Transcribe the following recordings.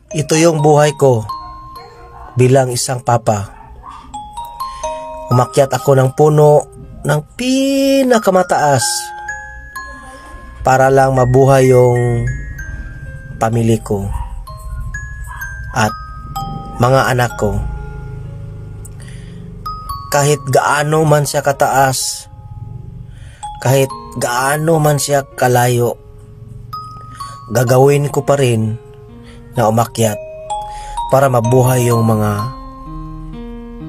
Ito yung buhay ko bilang isang papa. Umakyat ako ng puno ng pinakamataas para lang mabuhay yung pamilya ko at mga anak ko. Kahit gaano man siya kataas, kahit gaano man siya kalayo, gagawin ko pa rin na umakyat para mabuhay yung mga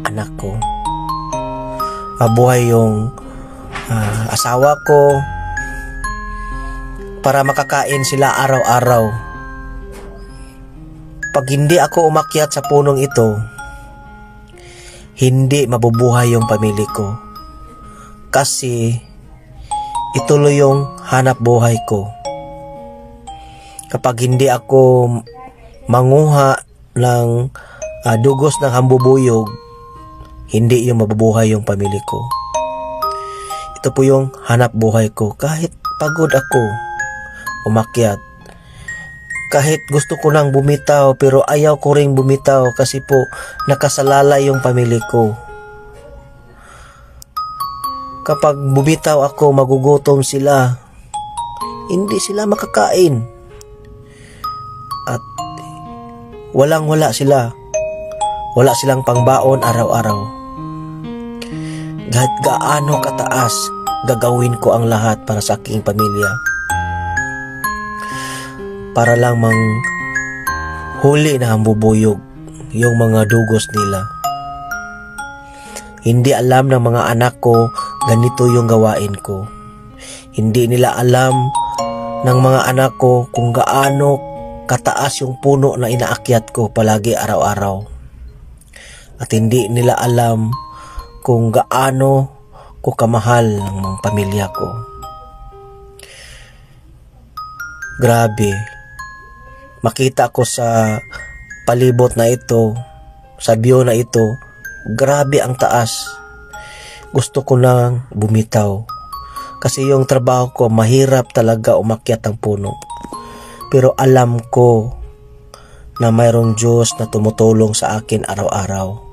anak ko, mabuhay yung asawa ko, para makakain sila araw-araw. Pag hindi ako umakyat sa punong ito, hindi mabubuhay yung pamilya ko. Kasi ituloy yung hanap buhay ko. Kapag hindi ako manguha ng dugos ng hambubuyog, hindi yung mabubuhay yung pamilya ko. Ito po yung hanap buhay ko. Kahit pagod ako umakyat, kahit gusto ko nang bumitaw pero ayaw ko ring bumitaw kasi po nakasalala yung pamilya ko. Kapag bumitaw ako, magugutom sila, hindi sila makakain at walang-wala sila, wala silang pangbaon araw-araw. Kahit gaano kataas, gagawin ko ang lahat para sa aking pamilya, para lang huli na hambubuyog yung mga dugos nila. Hindi alam ng mga anak ko ganito yung gawain ko. Hindi nila alam ng mga anak ko kung gaano kataas yung puno na inaakyat ko palagi araw-araw. At hindi nila alam kung gaano ko kamahal ng mga pamilya ko. Grabe. Makita ko sa palibot na ito, sa view na ito, grabe ang taas. Gusto ko nang bumitaw. Kasi yung trabaho ko, mahirap talaga umakyat ang puno. Pero alam ko na mayroong Diyos na tumutulong sa akin araw-araw.